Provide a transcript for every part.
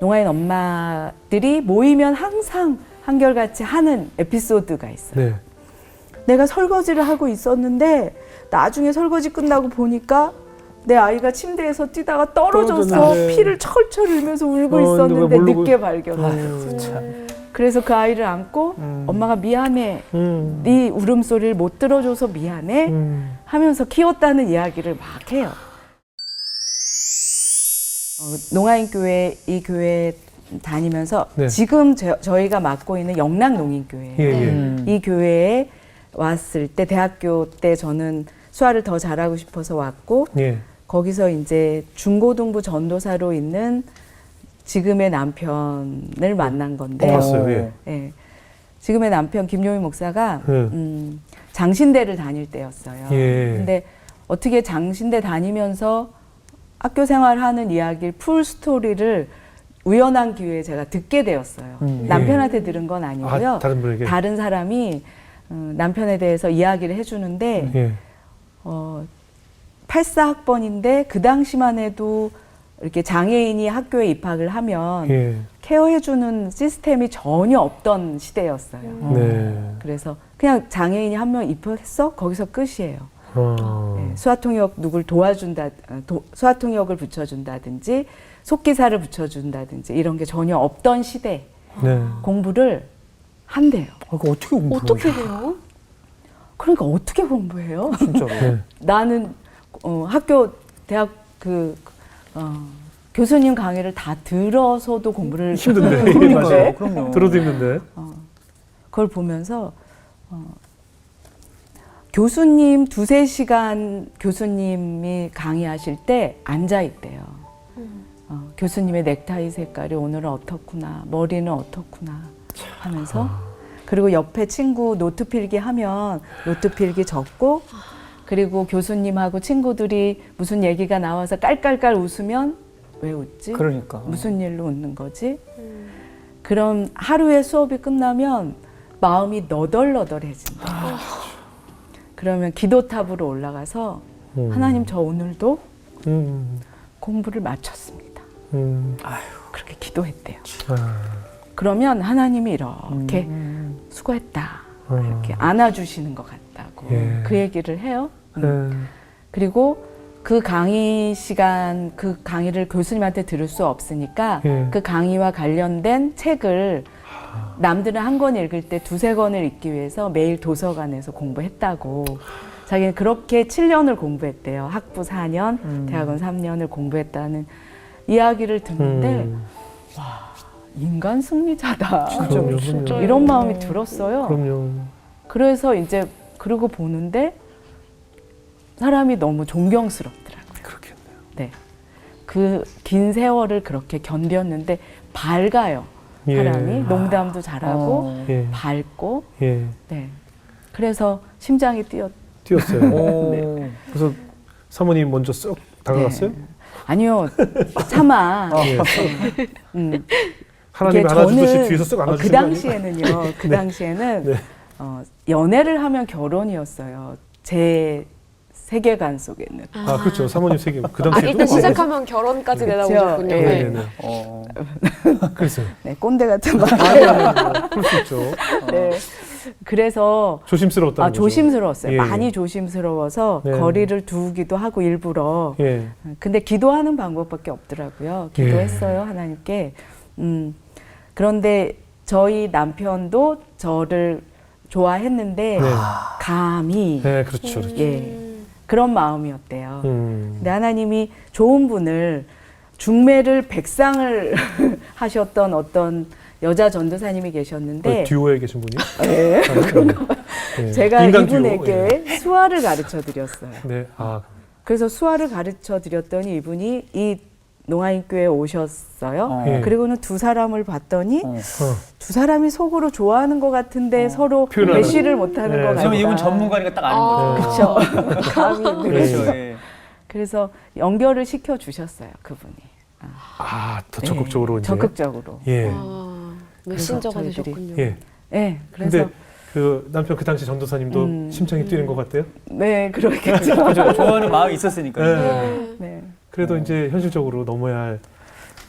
농아인 엄마들이 모이면 항상 한결같이 하는 에피소드가 있어요. 네. 내가 설거지를 하고 있었는데 나중에 설거지 끝나고 보니까 내 아이가 침대에서 뛰다가 떨어져서 떨어졌는데. 피를 철철 흘리면서 울고 누가 있었는데 모르고. 늦게 발견했어. 아유, 참. 그래서 그 아이를 안고 엄마가 미안해. 네 울음소리를 못 들어줘서 미안해. 하면서 키웠다는 이야기를 막 해요. 농아인 교회, 이 교회 다니면서 네. 지금 저희가 맡고 있는 영락농인교회예요. 예, 예. 이 교회에 왔을 때 대학교 때 저는 수아를 더 잘하고 싶어서 왔고 예. 거기서 이제 중고등부 전도사로 있는 지금의 남편을 만난 건데 봤어요. 예. 예. 지금의 남편 김용희 목사가 예. 장신대를 다닐 때였어요. 예. 근데 어떻게 장신대 다니면서 학교 생활하는 이야기를 풀 스토리를 우연한 기회에 제가 듣게 되었어요. 남편한테 들은 건 아니고요. 아, 다른 분에게? 다른 사람이 남편에 대해서 이야기를 해주는데 예. 84학번인데 그 당시만 해도 이렇게 장애인이 학교에 입학을 하면 예. 케어해주는 시스템이 전혀 없던 시대였어요. 네. 그래서 그냥 장애인이 한 명 입학했어? 거기서 끝이에요. 네, 수화통역 누굴 도와준다, 수화통역을 붙여준다든지 속기사를 붙여준다든지 이런 게 전혀 없던 시대 네. 공부를 한대요. 아, 그 어떻게 공부해요? 어떻게 돼요? 그러니까 어떻게 공부해요? 진짜로. 네. 나는 학교 대학 교수님 강의를 다 들어서도 공부를 힘든데. 하는데 맞아요. 그럼요. 들어도 힘든데. 그걸 보면서 교수님 2-3시간 교수님이 강의하실 때 앉아 있대요. 교수님의 넥타이 색깔이 오늘은 어떻구나, 머리는 어떻구나 하면서 그리고 옆에 친구 노트 필기 하면 노트 필기 적고 그리고 교수님하고 친구들이 무슨 얘기가 나와서 깔깔깔 웃으면 왜 웃지? 그러니까. 무슨 일로 웃는 거지? 그럼 하루의 수업이 끝나면 마음이 너덜너덜해진다. 그러면 기도탑으로 올라가서 하나님 저 오늘도 공부를 마쳤습니다. 그렇게 기도했대요. 그러면 하나님이 이렇게 수고했다 이렇게 안아주시는 것 같다고 예. 그 얘기를 해요. 그리고 그 강의 시간 그 강의를 교수님한테 들을 수 없으니까 예. 그 강의와 관련된 책을 남들은 한 권 읽을 때 2-3권을 읽기 위해서 매일 도서관에서 공부했다고. 자기는 그렇게 7년을 공부했대요. 학부 4년, 대학원 3년을 공부했다는 이야기를 듣는데 와, 인간 승리자다. 그럼요, 진짜. 그럼요. 이런 마음이 들었어요. 그럼요. 그래서 이제 그러고 보는데 사람이 너무 존경스럽더라고요. 그렇겠네요. 네. 그 긴 세월을 그렇게 견뎠는데 밝아요. 예. 사람이 농담도 잘하고 예. 밝고 예. 네. 그래서 심장이 뛰었어요. 오. 그래서 사모님 먼저 쓱 다가갔어요? 네. 아니요. 차마 하나님이 이게 안아주듯이 저는 뒤에서 쓱 그 안아주시는 거 아니에요? 당시에는요. 그 당시에는 네. 연애를 하면 결혼이었어요. 제 세계관 속에는. 아, 그렇죠. 사모님 세계. 그 아, 당시에도. 일단 시작하면 결혼까지 그렇죠. 내다보셨군요. 예. 네. 네네네. 그랬어요. 네, 꼰대 같은 말. 그럴 수 있죠. 네. 그래서 조심스러웠다는 거죠. 조심스러웠어요. 예. 많이 조심스러워서 네. 거리를 두기도 하고 일부러. 예. 근데 기도하는 방법밖에 없더라고요. 기도했어요, 하나님께. 그런데 저희 남편도 저를 좋아했는데 네. 감히 네, 그렇죠. 그렇죠. 예, 그런 마음이었대요. 음. 근데 하나님이 좋은 분을 중매를 백상을 하셨던 어떤 여자 전도사님이 계셨는데 듀오에 계신 분이? 네. 예. 제가 인간 듀오. 이분에게 예. 수화를 가르쳐 드렸어요. 네. 아, 그래서 수화를 가르쳐 드렸더니 이분이 이 농아인교회에 오셨어요. 예. 그리고는 두 사람을 봤더니 어. 두 사람이 속으로 좋아하는 것 같은데 서로 표현하는. 배시를 못하는 네. 것 같다. 그럼 이분 전문가니까 딱 아는 거죠. 그렇죠. 감이 있는 그렇죠. 거죠. 예. 그래서 연결을 시켜 주셨어요, 그분이. 더 적극적으로 이제. 적극적으로. 예. 아, 메신저가 그래서 저희들이- 되셨군요. 예. 네, 그래서 근데 그 남편 그 당시 전도사님도 심장이 뛰는 것 같대요? 네, 그렇겠죠. 그죠. 좋아하는 마음이 있었으니까요. 네. 네. 그래도 이제 현실적으로 넘어야 할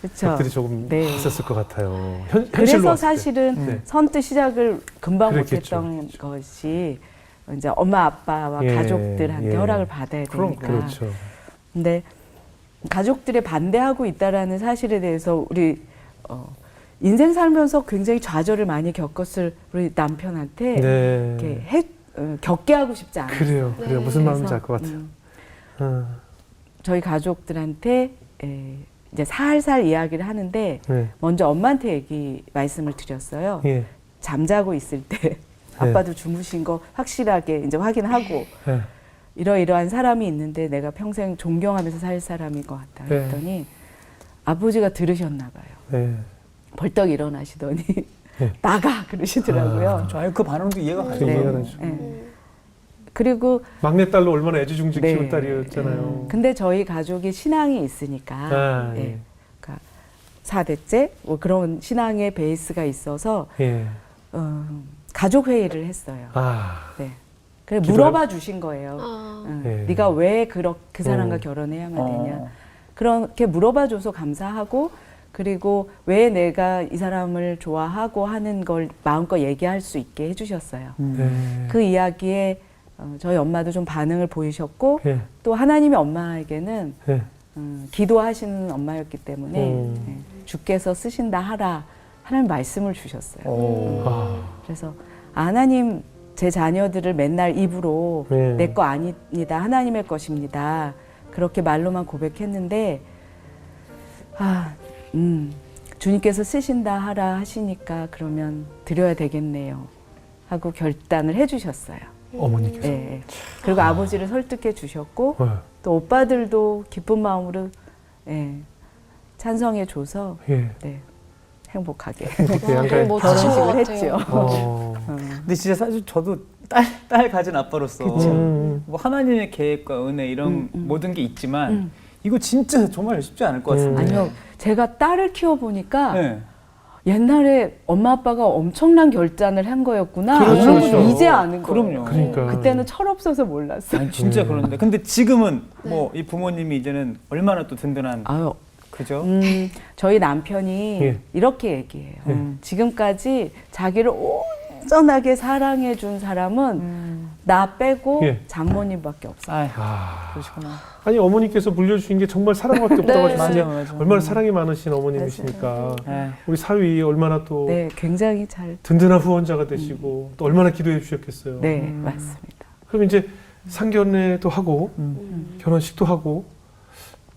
그쵸. 것들이 조금 네. 있었을 것 같아요. 현실로 그래서 봤을 때. 사실은 네. 선뜻 시작을 금방 그랬겠죠. 못했던 것이 이제 엄마 아빠와 예, 가족들한테 예. 허락을 받아야 되니까. 그렇죠. 근데 가족들이 반대하고 있다라는 사실에 대해서 우리 인생 살면서 굉장히 좌절을 많이 겪었을 우리 남편한테 네. 이렇게 겪게 하고 싶지 않아요. 그래요. 네. 무슨 마음인지 그래서, 알 것 같아요. 저희 가족들한테 이제 살살 이야기를 하는데 네. 먼저 엄마한테 말씀을 드렸어요. 예. 잠자고 있을 때 아빠도 주무신 거 확실하게 이제 확인하고 네. 이러이러한 사람이 있는데 내가 평생 존경하면서 살 사람인 것 같다 했더니 아버지가 들으셨나 봐요. 네. 벌떡 일어나시더니 네. 나가 그러시더라고요. 아유, 그 반응도 이해가 가죠. 네. 네. 이해가 되죠. 네. 그리고 막내딸로 얼마나 애지중지 네. 키운 딸이었잖아요. 근데 저희 가족이 신앙이 있으니까 아, 예. 예. 그러니까 4대째 뭐 그런 신앙의 베이스가 있어서 예. 가족 회의를 했어요. 아, 네. 그래 기도해- 물어봐 주신 거예요. 아. 예. 네가 왜 그 사람과 어. 결혼해야만 되냐. 어. 그렇게 물어봐 줘서 감사하고 그리고 왜 내가 이 사람을 좋아하고 하는 걸 마음껏 얘기할 수 있게 해주셨어요. 네. 그 이야기에 저희 엄마도 좀 반응을 보이셨고 예. 또 하나님의 엄마에게는 예. 기도하시는 엄마였기 때문에 음. 주께서 쓰신다 하라 하는 말씀을 주셨어요. 오. 아, 그래서 하나님 제 자녀들을 맨날 입으로 네. 내 거 아닙니다. 하나님의 것입니다. 그렇게 말로만 고백했는데 주님께서 쓰신다 하라 하시니까 그러면 드려야 되겠네요. 하고 결단을 해주셨어요. 어머니께서. 네. 그리고 아버지를 설득해 주셨고 네. 또 오빠들도 기쁜 마음으로 찬성해 줘서 예. 네, 행복하게 그때 와, 양가에 너무 멋지신 것 결혼식을 같아요. 했죠. 근데 진짜 사실 저도 딸 가진 아빠로서 뭐 하나님의 계획과 은혜 이런 모든 게 있지만 이거 진짜 정말 쉽지 않을 것 같은데. 아니요, 제가 딸을 키워보니까 네. 옛날에 엄마 아빠가 엄청난 결단을 한 거였구나. 그렇죠, 이런 걸 그렇죠. 이제 아는 거예요. 그럼요. 그러니까. 그때는 철없어서 몰랐어요. 아니 진짜 그런데 근데 지금은 뭐 이 부모님이 이제는 얼마나 또 든든한 아유, 그죠? 저희 남편이 예. 이렇게 얘기해요. 지금까지 자기를 온전하게 사랑해 준 사람은 나 빼고 예. 장모님밖에 없어요. 아이, 아. 그러시구나. 아니 어머니께서 물려주신 게 정말 사랑밖에 없다고 네. 하셨으니 맞아. 얼마나 사랑이 많으신 어머님이시니까 네. 우리 사위 얼마나 또 네, 굉장히 잘. 든든한 후원자가 되시고 또 얼마나 기도해 주셨겠어요. 네, 맞습니다. 그럼 이제 상견례도 하고 결혼식도 하고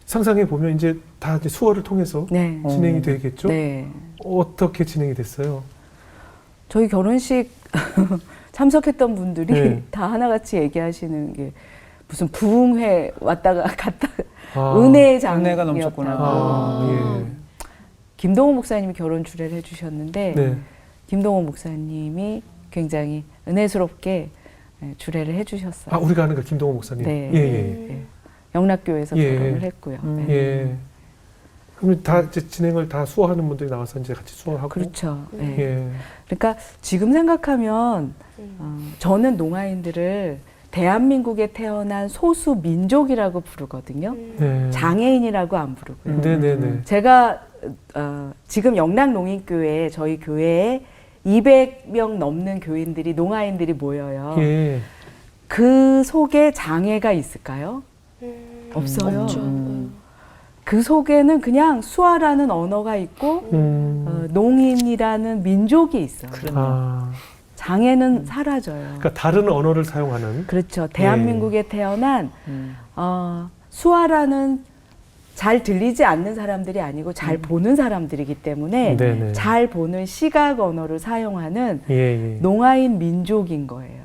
상상해 보면 이제 다 이제 수어를 통해서 네, 진행이 되겠죠. 네. 어떻게 진행이 됐어요? 저희 결혼식 참석했던 분들이 네. 다 하나같이 얘기하시는 게 무슨 부흥회 왔다가 갔다 아. 은혜의 은혜가 장이었다고. 넘쳤구나. 아, 김동호 목사님이 결혼 주례를 해주셨는데 네. 김동호 목사님이 굉장히 은혜스럽게 주례를 해주셨어요. 아 우리가 아는 그 김동호 목사님. 네. 예. 영락교회에서 예. 결혼을 했고요. 네. 예. 그럼 다 이제 진행을 다 수어하는 분들이 나와서 이제 같이 수어하고. 그렇죠. 네. 예. 그러니까 지금 생각하면 저는 농아인들을 대한민국에 태어난 소수 민족이라고 부르거든요. 네. 장애인이라고 안 부르고요. 네네네. 제가 지금 영락농인교회에 저희 교회에 200명 넘는 교인들이 농아인들이 모여요. 예. 그 속에 장애가 있을까요? 없어요. 없죠. 그 속에는 그냥 수아라는 언어가 있고 농인이라는 민족이 있어요. 아. 장애는 사라져요. 그러니까 다른 언어를 사용하는. 그렇죠. 대한민국에 태어난 수아라는 잘 들리지 않는 사람들이 아니고 잘 보는 사람들이기 때문에 네네. 잘 보는 시각 언어를 사용하는 예. 농아인 민족인 거예요.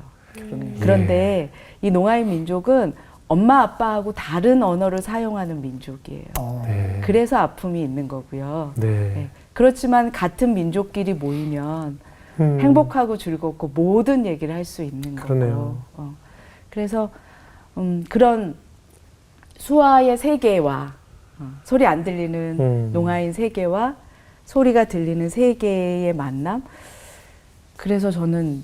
그런데 이 농아인 민족은 엄마 아빠하고 다른 언어를 사용하는 민족이에요. 네. 그래서 아픔이 있는 거고요. 네. 네. 그렇지만 같은 민족끼리 모이면 행복하고 즐겁고 모든 얘기를 할 수 있는 그러네요. 거고. 그래서 그런 수아의 세계와 소리 안 들리는 농아인 세계와 소리가 들리는 세계의 만남. 그래서 저는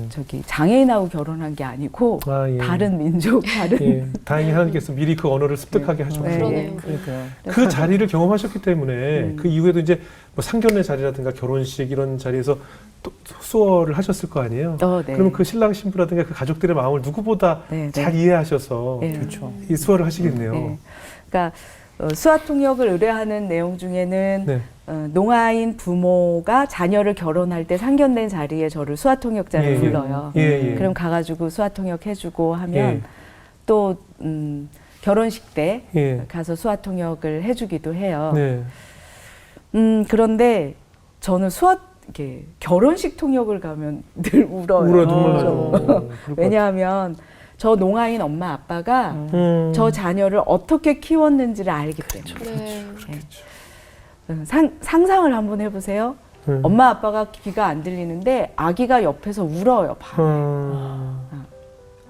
저기 장애인하고 결혼한 게 아니고 아, 예. 다른 민족, 다른 예. 다행히 하나님께서 미리 그 언어를 습득하게 하셨고 네. 그러네요. 그러니까요. 그 자리를 경험하셨기 때문에 그 이후에도 이제 뭐 상견례 자리라든가 결혼식 이런 자리에서 또 수어를 하셨을 거 아니에요. 네. 그러면 그 신랑 신부라든가 그 가족들의 마음을 누구보다 네, 잘 네. 이해하셔서 네. 그렇죠. 이 수어를 하시겠네요. 네. 그러니까 수화 통역을 의뢰하는 내용 중에는 네. 농아인 부모가 자녀를 결혼할 때 상견례 자리에 저를 수화 통역자를 예, 예. 불러요. 예, 예. 그럼 가가지고 수화 통역 해주고 하면 예. 또 결혼식 때 예. 가서 수화 통역을 해주기도 해요. 네. 그런데 저는 이렇게 결혼식 통역을 가면 늘 울어요. 울어 눈물 어. 나죠. 왜냐하면 저 농아인 엄마 아빠가 저 자녀를 어떻게 키웠는지를 알기 때문에. 네. 상상을 한번 해보세요. 엄마 아빠가 귀가 안 들리는데 아기가 옆에서 울어요.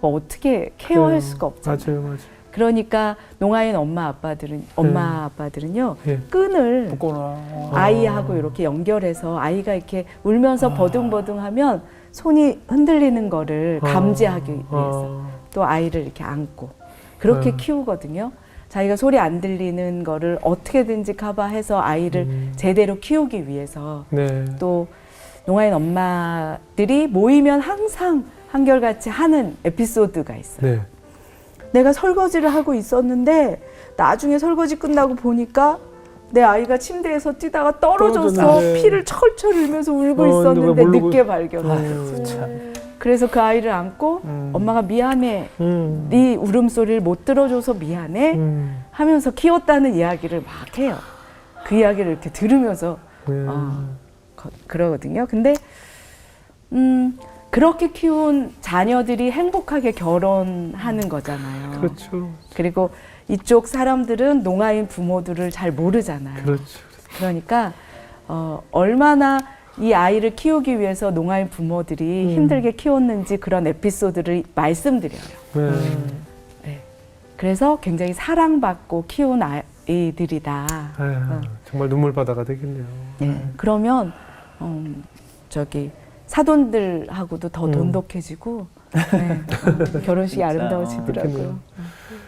어떻게 케어할 수가 없잖아요. 맞아요. 그러니까 농아인 엄마 아빠들은요 예. 끈을 묶거나 아이하고 이렇게 연결해서 아이가 이렇게 울면서 버둥버둥하면 손이 흔들리는 거를 감지하기 위해서 또 아이를 이렇게 안고 그렇게 키우거든요. 자기가 소리 안 들리는 거를 어떻게든지 커버해서 아이를 제대로 키우기 위해서 네. 또 농아인 엄마들이 모이면 항상 한결같이 하는 에피소드가 있어요. 네. 내가 설거지를 하고 있었는데 나중에 설거지 끝나고 보니까 내 아이가 침대에서 뛰다가 떨어져서 떨어졌는데. 피를 철철 흘면서 울고 근데 왜 있었는데 모르고- 늦게 발견했어. 그래서 그 아이를 안고 엄마가 미안해. 네 울음소리를 못 들어줘서 미안해. 하면서 키웠다는 이야기를 막 해요. 그 이야기를 이렇게 들으면서 그러거든요. 근데 그렇게 키운 자녀들이 행복하게 결혼하는 거잖아요. 그렇죠. 그리고 이쪽 사람들은 농아인 부모들을 잘 모르잖아요. 그렇죠. 그러니까 얼마나 이 아이를 키우기 위해서 농아인 부모들이 힘들게 키웠는지 그런 에피소드를 말씀드려요. 네. 그래서 굉장히 사랑받고 키운 아이들이다. 아유, 정말 눈물바다가 되겠네요. 그러면 저기 사돈들하고도 더 돈독해지고 결혼식이 진짜, 아름다워지더라고요. 그렇겠네요.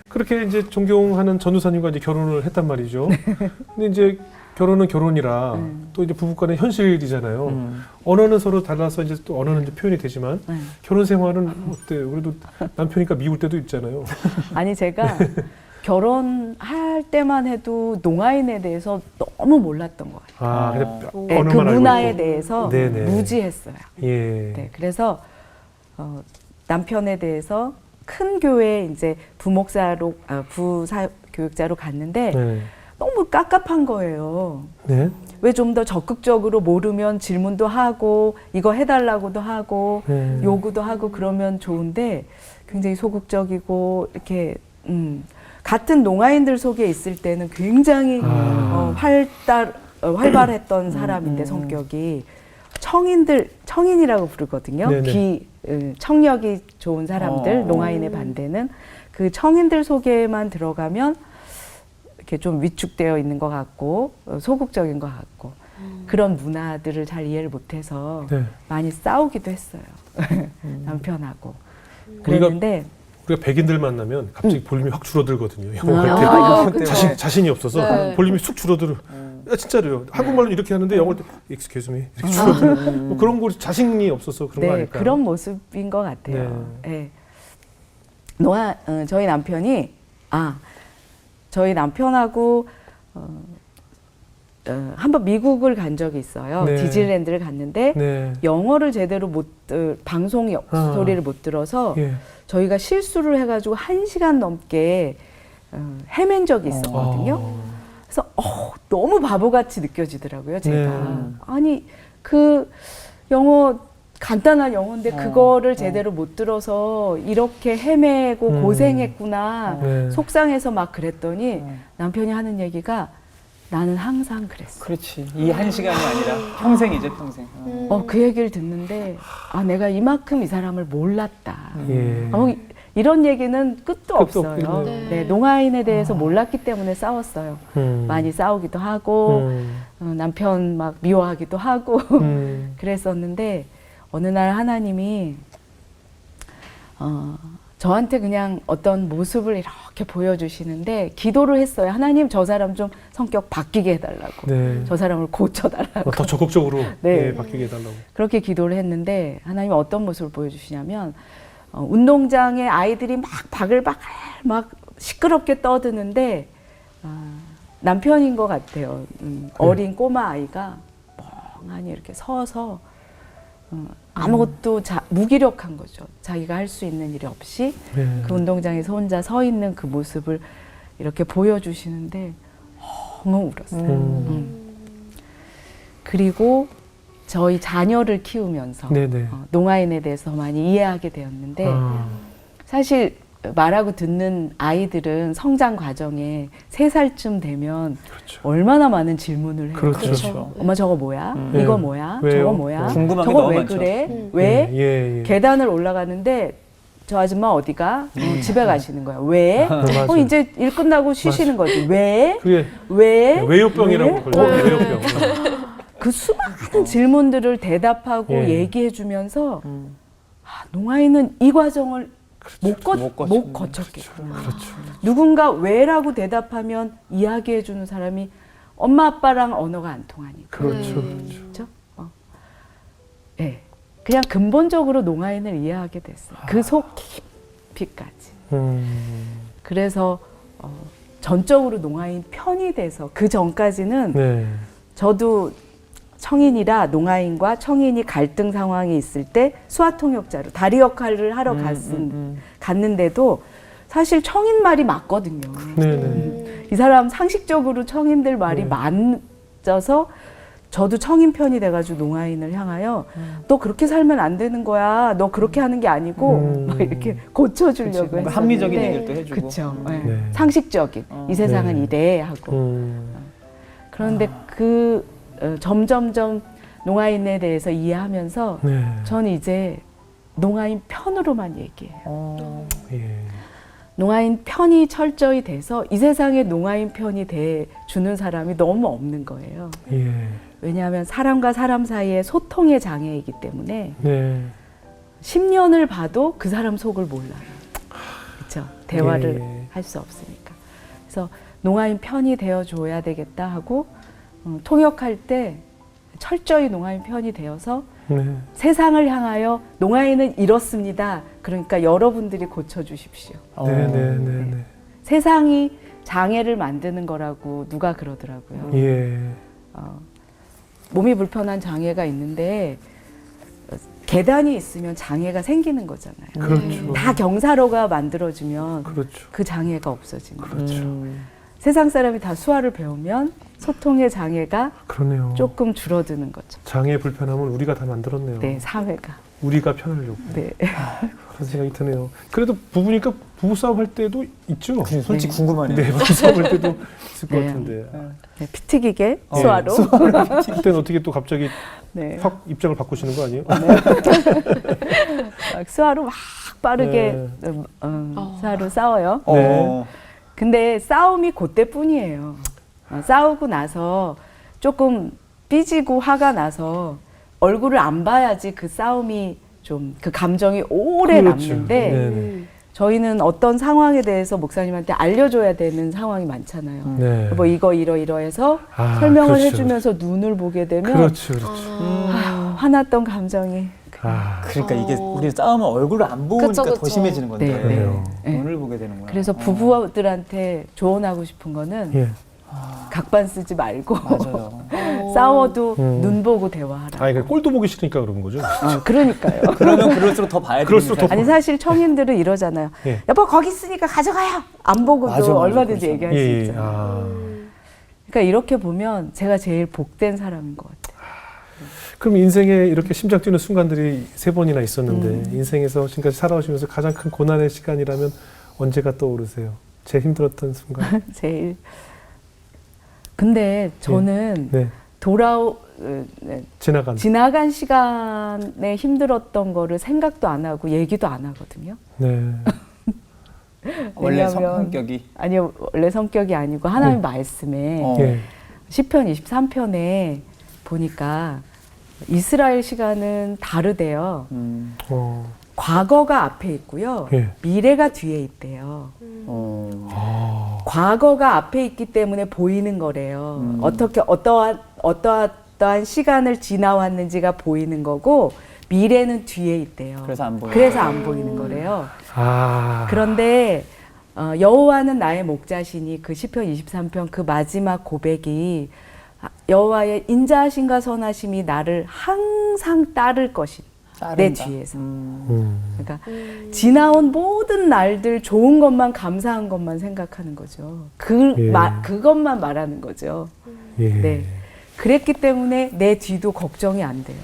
그렇게 이제 존경하는 전도사님과 이제 결혼을 했단 말이죠. 근데 이제 결혼은 결혼이라 또 이제 부부간의 현실이잖아요. 언어는 서로 달라서 이제 또 언어는 이제 표현이 되지만 결혼 생활은 어때요? 그래도 남편이니까 미울 때도 있잖아요. 아니 제가 결혼할 때만 해도 농아인에 대해서 너무 몰랐던 것 같아요. 아, 근데 네, 그 언어만 알고 문화에 있고. 대해서 네네. 무지했어요. 예. 네, 그래서 남편에 대해서 큰 교회에 이제 부목사로 부사 교육자로 갔는데 네. 너무 깝깝한 거예요. 네. 왜 좀 더 적극적으로 모르면 질문도 하고 이거 해달라고도 하고 네. 요구도 하고 그러면 좋은데 굉장히 소극적이고 이렇게 같은 농아인들 속에 있을 때는 굉장히 활발했던 사람인데 성격이 청인이라고 부르거든요. 네네. 청력이 좋은 사람들 농아인의 반대는 그 청인들 속에만 들어가면 이렇게 좀 위축되어 있는 것 같고 소극적인 것 같고 그런 문화들을 잘 이해를 못해서 네. 많이 싸우기도 했어요. 남편하고. 그랬는데 우리가 백인들 만나면 갑자기 볼륨이 확 줄어들거든요. 영어 할 때. 자신이 없어서 네. 볼륨이 쑥 줄어들어. 야, 진짜로요. 한국말로 이렇게 하는데 영어를 때 excuse me 이렇게 줄어들어. 뭐 그런 거 자신이 없어서 그런 거 아닐까요? 그런 모습인 것 같아요. 네. 저희 남편이 저희 남편하고 한번 미국을 간 적이 있어요. 네. 디즈니랜드를 갔는데 네. 영어를 제대로 방송 소리를 못 들어서 예. 저희가 실수를 해가지고 1시간 넘게 헤맨 적이 있었거든요. 그래서 너무 바보같이 느껴지더라고요, 제가. 네. 아니 그 영어 간단한 영어인데 그거를 제대로 못 들어서 이렇게 헤매고 고생했구나 네. 속상해서 막 그랬더니 남편이 하는 얘기가 나는 항상 그랬어. 그렇지. 이 한 시간이 아니라 평생이죠, 평생. 그 얘기를 듣는데 내가 이만큼 이 사람을 몰랐다. 예. 이런 얘기는 끝도 없어요. 없겠네요. 네, 농아인에 대해서 몰랐기 때문에 싸웠어요. 많이 싸우기도 하고 남편 막 미워하기도 하고 그랬었는데 어느 날 하나님이 저한테 그냥 어떤 모습을 이렇게 보여주시는데 기도를 했어요. 하나님 저 사람 좀 성격 바뀌게 해달라고. 네. 저 사람을 고쳐달라고. 더 적극적으로 네. 바뀌게 해달라고. 그렇게 기도를 했는데 하나님이 어떤 모습을 보여주시냐면 운동장에 아이들이 막 바글바글 막 시끄럽게 떠드는데 남편인 것 같아요. 어린 꼬마 아이가 멍하니 이렇게 서서 아무것도 무기력한 거죠. 자기가 할 수 있는 일이 없이 네. 그 운동장에서 혼자 서 있는 그 모습을 이렇게 보여주시는데 너무 울었어요. 그리고 저희 자녀를 키우면서 네네. 농아인에 대해서 많이 이해하게 되었는데 사실 말하고 듣는 아이들은 성장 과정에 3살쯤 되면 그렇죠. 얼마나 많은 질문을 해요. 그렇죠. 그렇죠. 엄마 저거 뭐야? 네. 이거 뭐야? 왜요? 저거 뭐야? 궁금한 게 저거 너무 왜 많죠. 그래? 왜? 예. 계단을 올라가는데 저 아줌마 어디가? 집에 가시는 거야. 왜? 맞아. 이제 일 끝나고 쉬시는 거지. 왜? 그게 왜? 외요병이라고 왜? 그러죠. 외요병. 그 수많은 질문들을 대답하고 예. 얘기해주면서 농아인은 이 과정을 못 거쳤네. 거쳤겠구나. 그렇죠. 누군가 왜라고 대답하면 이야기해주는 사람이 엄마 아빠랑 언어가 안 통하니까. 그렇죠. 그렇죠? 네. 그냥 근본적으로 농아인을 이해하게 됐어요. 그 속 깊이까지. 그래서 전적으로 농아인 편이 돼서 그 전까지는 네. 저도 청인이라 농아인과 청인이 갈등 상황이 있을 때 수화통역자로 다리 역할을 하러 갔는데도 사실 청인 말이 맞거든요. 네네. 이 사람 상식적으로 청인들 말이 맞아서 저도 청인 편이 돼가지고 농아인을 향하여 너 그렇게 살면 안 되는 거야. 너 그렇게 하는 게 아니고 막 이렇게 고쳐주려고 그치, 뭔가 했었는데 합리적인 얘기를 또 해주고. 그쵸. 네. 네. 상식적인 이 세상은 네. 이래 하고 그런데 점점점 농아인에 대해서 이해하면서 네. 저는 이제 농아인 편으로만 얘기해요. 예. 농아인 편이 철저히 돼서 이 세상에 농아인 편이 돼 주는 사람이 너무 없는 거예요. 예. 왜냐하면 사람과 사람 사이의 소통의 장애이기 때문에 네. 10년을 봐도 그 사람 속을 몰라요. 그렇죠? 대화를 예. 할 수 없으니까. 그래서 농아인 편이 되어줘야 되겠다 하고 통역할 때 철저히 농아인 편이 되어서 네. 세상을 향하여 농아인은 이렇습니다. 그러니까 여러분들이 고쳐주십시오. 네네네. 세상이 장애를 만드는 거라고 누가 그러더라고요. 예. 몸이 불편한 장애가 있는데 계단이 있으면 장애가 생기는 거잖아요. 그렇죠. 다 경사로가 만들어주면 그렇죠. 그 장애가 없어지는 거예요. 그렇죠. 세상 사람이 다 수화를 배우면 소통의 장애가 그러네요. 조금 줄어드는 거죠. 장애 불편함은 우리가 다 만들었네요. 네, 사회가. 우리가 편하려고. 네. 그런 생각이 드네요. 그래도 부부니까 부부싸움 할 때도 있죠? 솔직히 궁금하네요. 네, 부부싸움 할 때도 있을 것 네. 같은데. 네, 피 튀기게 네. 수화로. 그때는 어떻게 또 갑자기 네. 확 입장을 바꾸시는 거 아니에요? 수화로 막 빠르게 수화로 싸워요. 네. 근데 싸움이 그때뿐이에요. 싸우고 나서 조금 삐지고 화가 나서 얼굴을 안 봐야지 그 싸움이 좀 그 감정이 오래 그렇죠. 남는데 네네. 저희는 어떤 상황에 대해서 목사님한테 알려줘야 되는 상황이 많잖아요. 네. 뭐 이러해서 아, 설명을 그렇죠. 해주면서 눈을 보게 되면 그렇죠, 그렇죠. 화났던 감정이 아, 그러니까 이게 우리 싸우면 얼굴을 안 보니까 그쵸, 더 그쵸. 심해지는 건데 네, 그래요. 네. 눈을 보게 되는구나. 그래서 부부들한테 조언하고 싶은 거는 예. 각반 쓰지 말고 맞아요. 싸워도 눈 보고 대화하라. 아, 그러니까 꼴도 보기 싫으니까 그런 거죠. 그러니까요. 그러면 그럴수록 더 봐야 되는 그럴수록 더 아니 사실 청인들은 이러잖아요. 예. 여보 거기 있으니까 가져가요. 안 보고도 맞아, 맞아, 얼마든지 그렇죠. 얘기할 수 예, 예. 있잖아요. 아. 그러니까 이렇게 보면 제가 제일 복된 사람인 것 같아요. 그럼 인생에 이렇게 심장 뛰는 순간들이 3번이나 있었는데 인생에서 지금까지 살아오시면서 가장 큰 고난의 시간이라면 언제가 떠오르세요? 제일 힘들었던 순간? 제일. 근데 저는 네. 지나간 시간에 힘들었던 거를 생각도 안 하고 얘기도 안 하거든요. 네. 원래 왜냐하면 성격이 아니요, 원래 성격이 아니고 하나님 말씀에 예. 시편 23편에 보니까 이스라엘 시간은 다르대요. 어. 과거가 앞에 있고요. 예. 미래가 뒤에 있대요. 아. 과거가 앞에 있기 때문에 보이는 거래요. 어떻게 어떠한 시간을 지나왔는지가 보이는 거고 미래는 뒤에 있대요. 그래서 안 보여요. 그래서 안 보이는 거래요. 아. 그런데 여호와는 나의 목자시니 그 시편 23편 그 마지막 고백이 여호와의 인자하심과 선하심이 나를 항상 따를 것이 내 따른다. 뒤에서. 음. 그러니까 지나온 모든 날들 좋은 것만 감사한 것만 생각하는 거죠. 예. 그것만 말하는 거죠. 예. 네. 그랬기 때문에 내 뒤도 걱정이 안 돼요.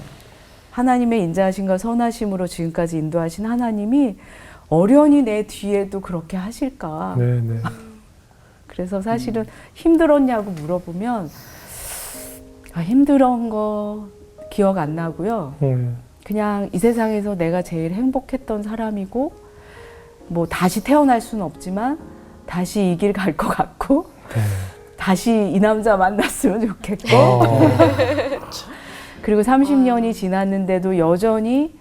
하나님의 인자하심과 선하심으로 지금까지 인도하신 하나님이 어련히 내 뒤에도 그렇게 하실까. 네, 네. 그래서 사실은 힘들었냐고 물어보면 힘들은 거 기억 안 나고요. 그냥 이 세상에서 내가 제일 행복했던 사람이고 뭐 다시 태어날 수는 없지만 다시 이 길 갈 것 같고 네. 다시 이 남자 만났으면 좋겠고 아. 그리고 30년이 지났는데도 여전히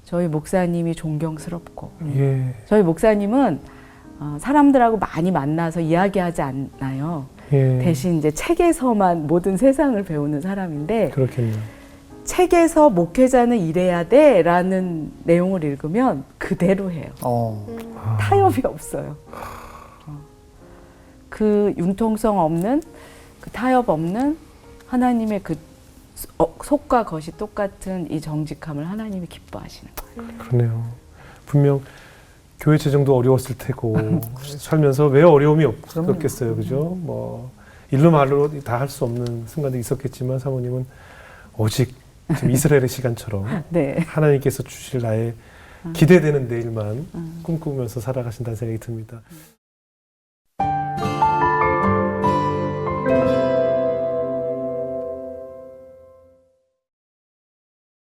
저희 목사님이 존경스럽고 예. 저희 목사님은 사람들하고 많이 만나서 이야기하지 않나요. 예. 대신 이제 책에서만 모든 세상을 배우는 사람인데 그렇겠네요. 책에서 목회자는 이래야 돼라는 내용을 읽으면 그대로 해요. 아. 타협이 없어요. 그 융통성 없는 그 타협 없는 하나님의 그 속과 겉이 똑같은 이 정직함을 하나님이 기뻐하시는 거예요. 그러네요. 분명 교회 재정도 어려웠을 테고 살면서 왜 어려움이 없겠어요, 그죠? 뭐 일로 말로 다 할 수 없는 순간도 있었겠지만 사모님은 오직 지금 이스라엘의 시간처럼 네. 하나님께서 주실 나의 기대되는 내일만 꿈꾸면서 살아가신다는 생각이 듭니다.